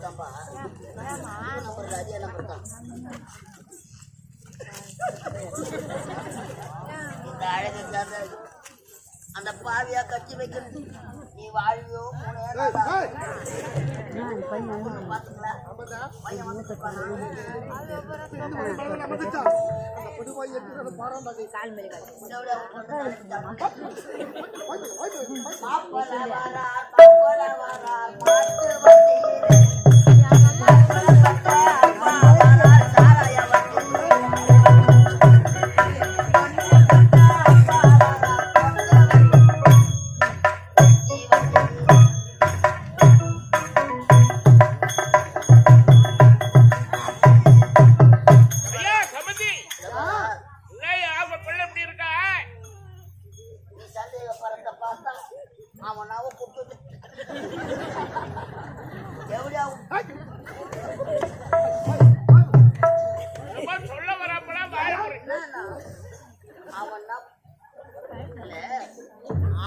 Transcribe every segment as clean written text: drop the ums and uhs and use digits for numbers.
தான்ப்பா. நம்பர் அதே நம்பர் தான். இந்த அழகு அந்த பாவியா கட்சி வைக்கிறது நீ வாழ்வியோ பாத்துங்களா பையன் வந்து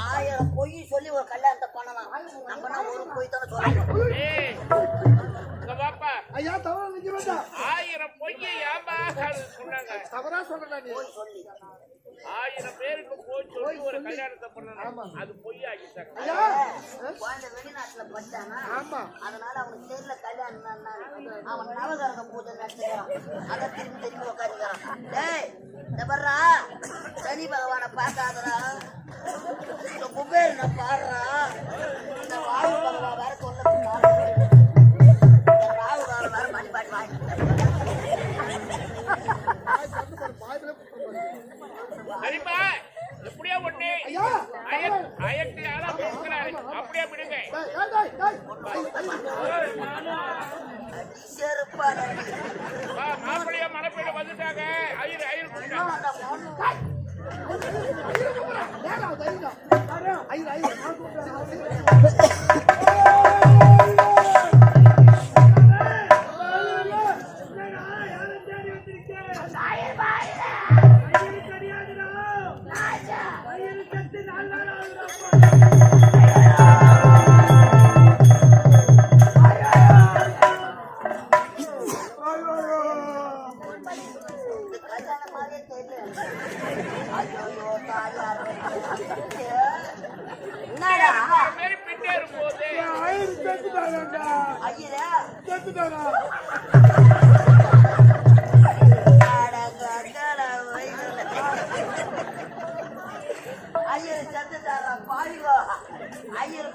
ஆயிரம் பொய் சொல்லி ஒரு கல்யாணத்தை பண்ணலாம். நம்மனா ஒரு பொய் தானே சொல்லணும். ஐயா தவறா நிக்க வேண்டாம். 1000 பொய்யை ஏமா சொன்னாங்க. தவறா சொல்லல நீ. பொய் சொல்லி 1000 பேருக்கு போய் சொல்லி ஒரு கல்யாணத்தை பண்ணலாம். அது பொய்யாகிட்டாங்க. ஐயா குழந்தை வெளிநாட்டுல படிச்சானா? ஆமா. அதனால அவனுக்கு தெரியல கல்யாணம். அவன் நவகரக பூஜை நடத்துறான். அதை திரும்பி உட்காந்துக்கிறான். டேய் வர்றா சனி பகவானை பார்க்காதரா, இந்த குபேரனை பாடுறா, இந்த வாயு பகவான் வேற சொல்ல ராகுகாலம் வேற மணி பாடி வாங்கி சரிப்பா. எப்படியா ஒண்ணு அயட்டு யாரா பேசுறாரு அப்படியே விடுங்க. மாப்பிள்ளையா மனப்பையில வந்துட்டாங்க. ஐயர் ஐயருக்கு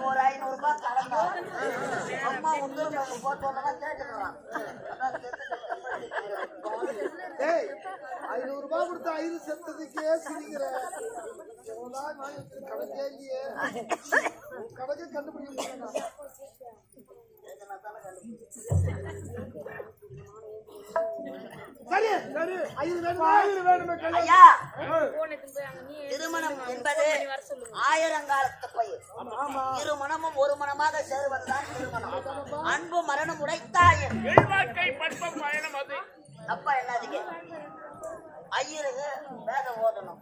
ஒரு 500 ரூபாய் கடந்தா அம்மா வந்து போட்டு 500 ரூபாய் கொடுத்து 5 செத்ததுக்கே சிரிக்கிற கணக்கே இல்லையே. கணக்கே கண்டுபிடிக்க முடியும். சரி சரி 5 வேணுமே. ஐயா திருமணம் என்பது ஆயிரங்காலத்து பயிர். இரு மனமும் ஒரு மனமாக சேருவதுதான் திருமணம். அன்பு மரணம் உடைத்தாயின் அப்பா என்னதுக்கு ஐயருக்கு வேதம் ஓதணும்,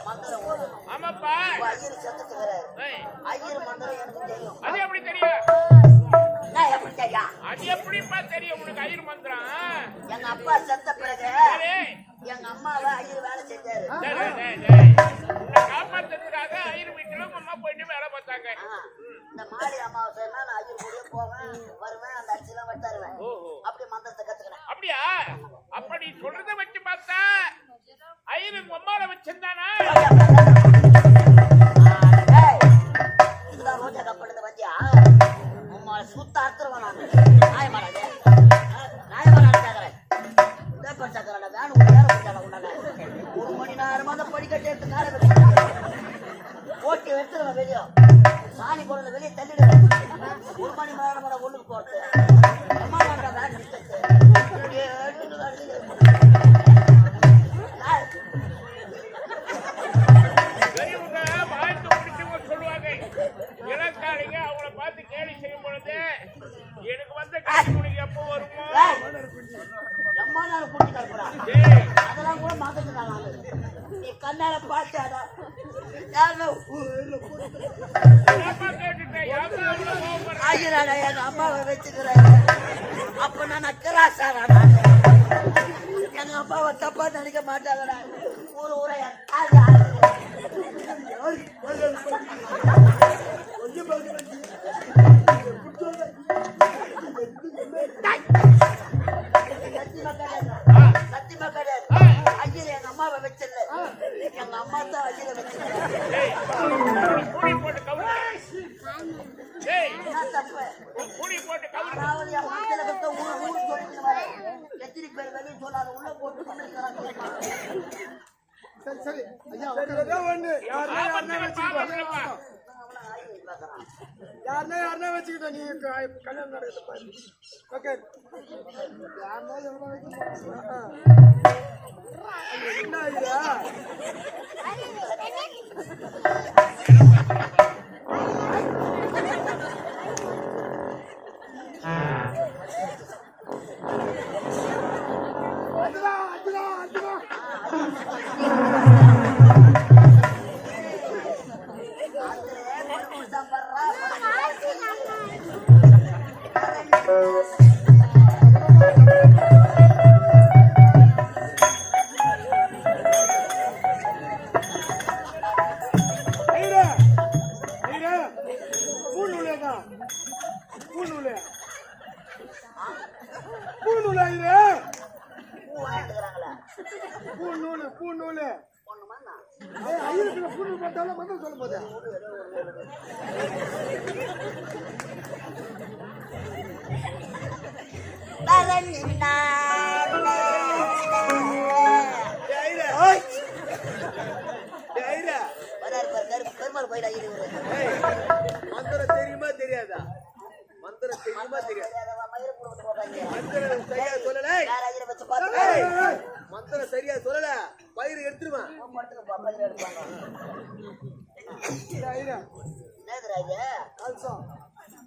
மந்திரம் ஓதணும். ஐயர் செத்துட்டு வராரு. ஐயர் மந்திரம் எனக்கு தெரியும். அது எப்படி தெரியும்? எப்படி தெரியும்? அது எப்படிப்பா தெரியும் உனக்கு ஐயர் மந்திரம்? எங்க அப்பா செத்த பிறகு எங்க அம்மாவை ஐயர் வேலை செஞ்சாரு. காப்பாத்துறதுக்காக ஐயர் வீட்டுல அம்மா போயிட்டு வேலை பார்த்தாங்க. இந்த மாடி அமாவாசைன்னா நான் ஐயர் கூடயே போவேன் வருவேன், அந்த அரிசிலாம் வட்டாருவேன். அப்படி மந்திரத்தை கத்துக்கிறேன். அப்படியா? அப்ப நீ சொல்றத வச்சு பார்த்தா ஐயரு அம்மாவை வச்சிருந்தானா? இதுதான் ரோஜா கப்படுத்த வச்சியா உம்மாவை சுத்த அறுத்துருவேன் நான். நியாயமானது நியாயமானேன். பேப்பர் சக்கரை வேணும் உண்டான 1 மணி நேரமா அந்த படிக்கட்டு எடுத்து காலை ஓட்டி எடுத்துருவேன். வெளியே சாணி போடுறது வெளியே தள்ளிடுவேன். 1 மணி நேரமா ஒண்ணுக்கு போறது அம்மா வேன் சொல்லுவாங்க இளக்காலிங்க அவங்கள பார்த்து கேலி செய்யும் பொழுது எனக்கு வந்து காசு எப்போ வருமோ எம்மா நேரம் கூட்டிட்டு அதெல்லாம் கூட மாத்திட்டு நீ கண்ணால பார்த்தாடா ஐயர் ஏடா எங்க அம்மாவை வச்சுக்கிறேன் அப்ப நான் கிராசாடா எங்க அம்மாவை தப்பா நினைக்க மாட்டாங்கடா ஊரு ஊரை சத்தியமா கிடையாது ஐயர் எங்க அம்மாவை வச்சிடல எங்க அம்மா தான் ஐயரை கூடி போட்டு கவுரு. டேய், வச்சிருக்கேன் கூடி போட்டு கவுரு. அதாவது என் மனசுல இருக்க ஊர் சொல்லிட்டு வரேன் எத்தனை பேர் வெளியே சொல்லாத உள்ள போட்டு பண்ணிருக்கிறாங்க சரி சரி ஐயா ஒண்ணு யாருன்னா வச்சுக்கிட்டோம் நீ கல்யாணம் நடக்குது பாரு ஓகே யாருன்னா எவ்வளோ என்ன ஐயா பூநூலு ஐயருக்கு பூநூல் போட்டாலும் மந்திரம் சொல்ல போதே பெருமாள் கோயில் மந்திரம் தெரியுமா தெரியாதா மந்திரம் தெரியுமா தெரியாது மந்திரம் சரியா சொல்லல மந்திரம் சரியா சொல்லல பயிர் எடுத்துருவான்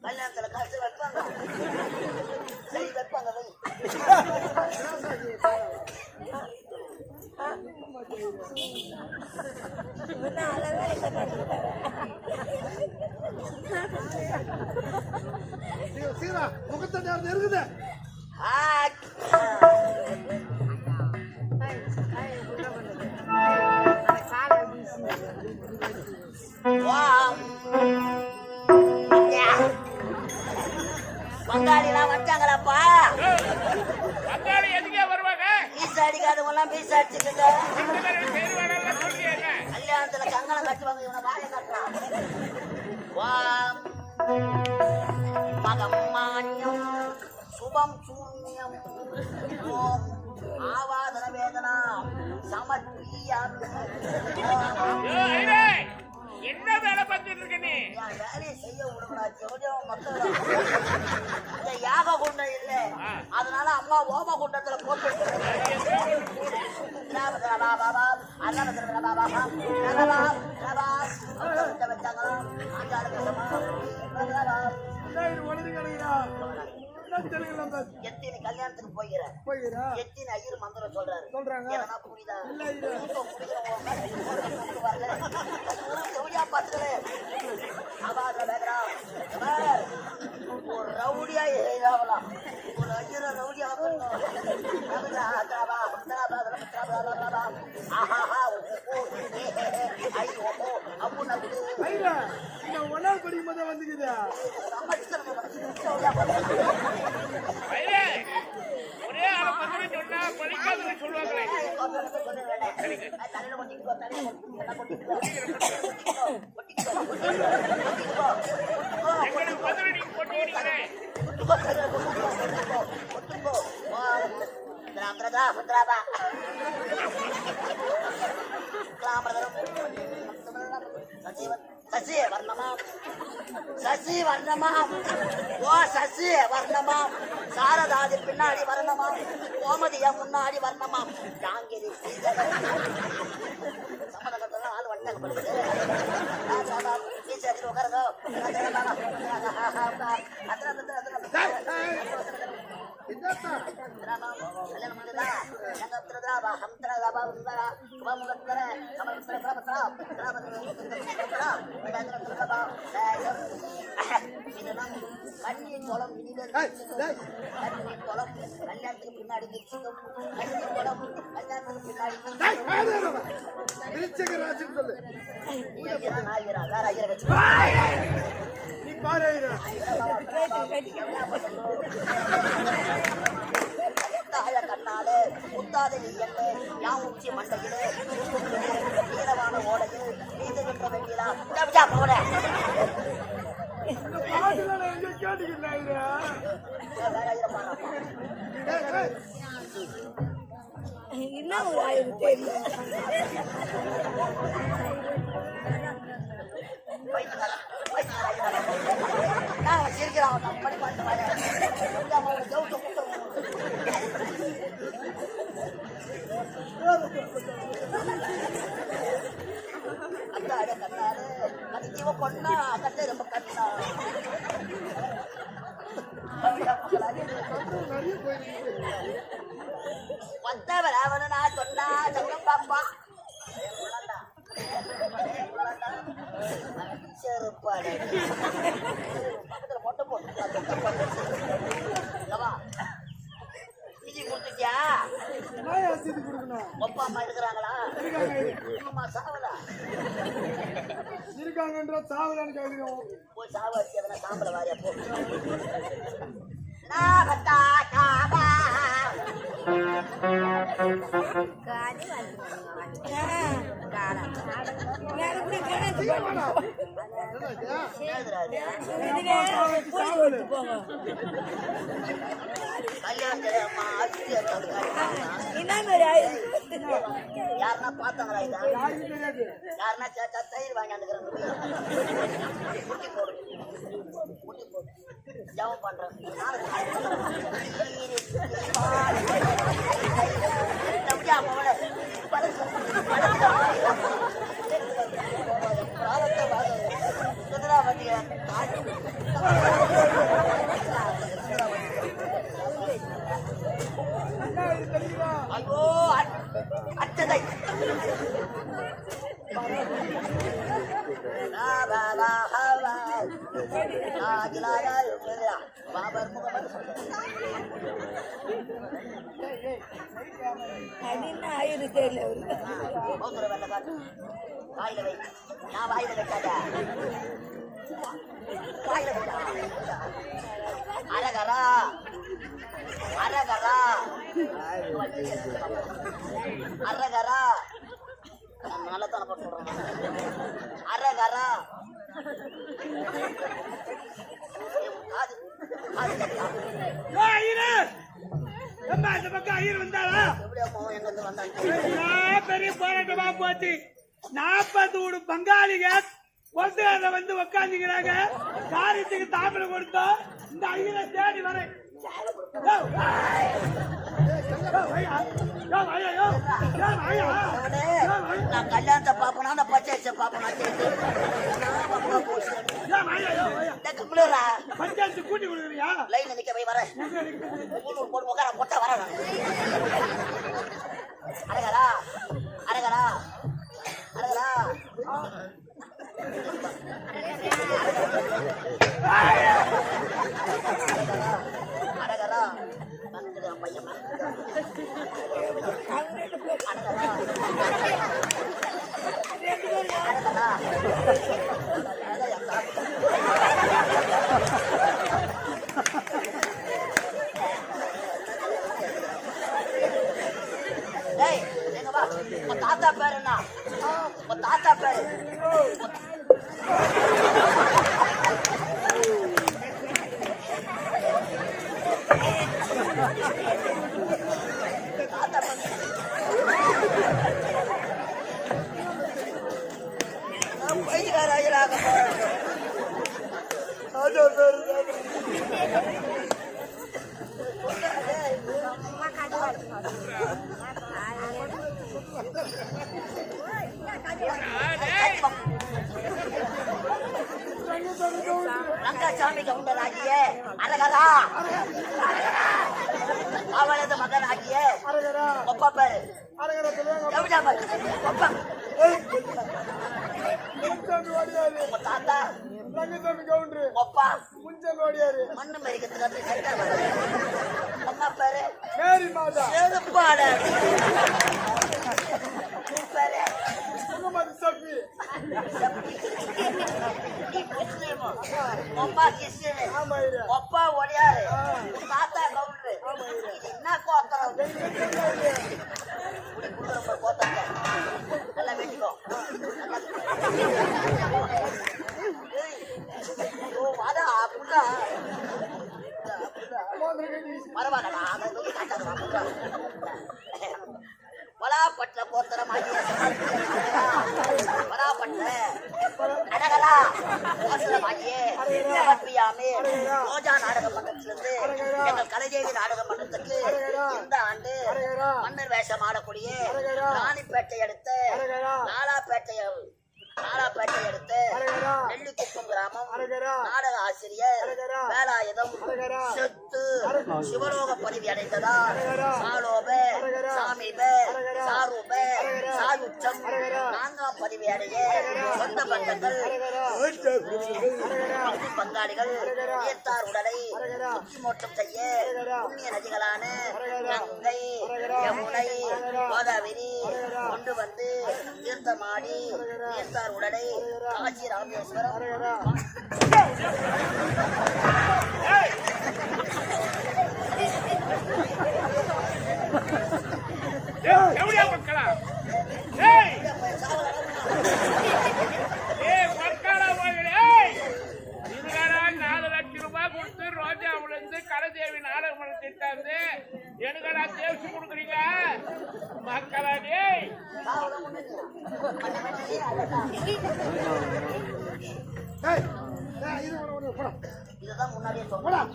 கல்யாணத்துல காசு வைப்பாங்க சரி வைப்பாங்க சீரா முகத்தை நேரம் இருக்குது பங்காளிலாம் வச்சாங்களாப்பா பங்காளி எதுக்கே வருவாங்க? பீஸ் அடிக்காதவங்க எல்லாம் பீஸ் அடிச்சுக்கிட்டு கல்யாணத்துல கங்கணம் கட்டுவாங்க இவனை வாழை கட்டுறான் மகமான்யம் சுபம் சூன்யம் ஓம் ஆவாதன வேதனா சமத்ரியம் என்ன வேலை பார்த்துட்டு இருக்க நீ? வேலையை செய்ய விடுங்கடா மக்கள் யாக குண்டம் இல்ல அதனால அம்மா ஓம குண்டத்துல போட்டு எத்தனை கல்யாணத்துக்கு போய்கிறேன் எத்தனை ஐயர் மந்திரம் சொல்றாங்க புரியுதா ஒரு ரவுடியா ஏதாவலாம் ஒரு ஐயரை ரவுடியா ஒன்னாவது படிக்கும் போதே வந்துக்குது ஒரே ஆளை பத்தி சொன்னா படிக்காதுன்னு சொல்லுவாங்களே. எங்களுக்கு பதில் நீங்க போட்டீங்களே. சசி வர்ணமாம் சசி வர்ணமாம் ஓ சசி வர்ணமாம் சாரதாதி பின்னாடி வர்ணமாம் கோமதியா முன்னாடி வர்ணமாம் ஜாங்கிரி சம்மதம் ஆள் வண்ணப்படுது உட்காருங்க கண்ணி குளம் இனிமேல் கண்ணி குளம் கல்யாணத்துக்கு பின்னாடி நிச்சயம் கண்ணி குளம் கல்யாணத்துக்கு பின்னாடி திருச்சகராஜன் சொல்லு. நீ ஐயரா நான் ஐயரா வேற ஐயரை வச்சு நீ பாரு ஐயரா. கண்ணாலே முத்தாத நீ என்ன யான் உச்சி மண்டையிலே நீளமான ஓடையில் நீந்துகின்ற வெண்ணிலா போட இந்த பாட்டுல நான் எங்க கேட்டுக்கிட்டேன் ஐயரா. வேற ஐயரை பாருப்பா என்ன ஒரு ஆயிரம் தெரியும் வந்தவர் அவனு நான் சொன்னா சங்கம் பாப்பா செருப்பாடு பக்கத்துல மொட்டை போட்டு சிஜி கொடுத்துட்டியா? நான் ஆசிரியர் கொடுக்கணும். அப்பா அம்மா இருக்கிறாங்களா? அம்மா சாவலா? இருக்காங்கன்ற சாவலான்னு கேட்கிறோம். போய் சாவ வச்சு எதனா சாம்பல வாரியா போ. யாருன்னா பாத்தாங்களா? யாருன்னா தயிர் வாங்கிட்டு முட்டி போடு முட்டி போடு ஜபம் பண்றேன். ஐயோ அச்சதை ஆயிரம் தெரியல வாயில வை நான் வாயில வைக்காத வாயில வைக்கா அரகரா அரகரா அரகரா நல்ல தானே போட்டு சொல்றேன் அரகரா பெரிய போராட்டமா போச்சு. 40 வீடு பங்காளிக ஒருத்தர வந்து உக்காந்துக்கிறாங்க. காரியத்துக்கு தாமரை கொடுத்தோம். இந்த ஐயரை தேடி வரேன். நான் கல்யாணத்தை பாப்பனா அந்த பச்சை பாப்பனா பஞ்சாயத்து கூட்டி கொடுக்குறியா? லைன் நிக்க போய் வரேன் போட்டு உட்கார பொட்ட வரேன். அரகரா அரகரா அரகரா அரகரா பையன் உங்க தாத்தா பேரு என்ன? உங்க தாத்தா பேரு தாத்தா பையனாக ரங்கசாமி கவுண்டராகிய அரகரா அவளது மகனாகிய ஒப்பா பேரு தாத்தா ஒப்பா மண்ணு மறிக்கிறதுக்கு அப்படி செட்டா வராது. அம்மா பேரு மேரி மாதா செருப்பாடு. பேரு முகமது சஃபி நீ முஸ்லீமு, அம்மா கிறிஸ்டியனு, அப்பா ஒடியாரு, தாத்தா கவுண்டரு. இது என்ன கோத்தரம்? இப்படி குடுக்குற கோத்தத்தை நல்லா வெட்டிக்கோ. அதான் அப்படின்னா பரவாயில்லடா, அதை சொல்லி காட்டாதடா. வலாப்பட்ட கோத்தர மாட்டிய வலாப்பட்ட அடகலா கோத்தர மாட்டியே சமர்ப்பியாமே ரோஜா நாடக மன்றத்திலிருந்து எங்கள் கலைதேவி நாடக மன்றத்துக்கு இந்த ஆண்டு மன்னர் வேஷம் ஆடக்கூடிய ராணிப்பேட்டை அடுத்த நாலாப்பேட்டை அடுத்த நெல்லிக்குப்பம் கிராமம் நாடக ஆசிரியர் வேலாயுதம் செத்து சிவலோக பதவி அடைந்ததால் சாலோப சாமிப சாரூப சாயுச்சம் 4ஆம் பதவி அடைய சொந்த பந்தங்கள் பங்காளிகள் உயர்த்தார் உடலை முக்கி மோட்டம் செய்ய புண்ணிய நதிகளான கங்கை யமுனை கோதாவரி கொண்டு வந்து தீர்த்தமாடி தீர்த்தார் உடலை காசி ராமேஸ்வரம் எப்படியா மக்களா மக்களா இதுகாரா 4 லட்சம் ரூபாய் கொடுத்து ரோஜாவுல இருந்து கலைதேவி நாடக மன்றத்திட்டாந்து எனக்கடா தேவசி கொடுக்குறீங்க மக்களா டேய் இதுதான் முன்னாடியே சொல்றேன்.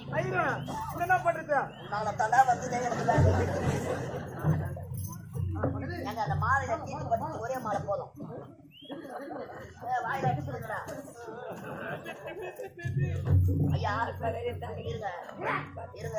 என்ன பண்றது? உன்னால வந்து எங்க அந்த மாலையில தீட்டு பண்ணி ஒரே மாலை போதும். வாயில அடிச்சுடுங்கடா. ஐயா இருங்க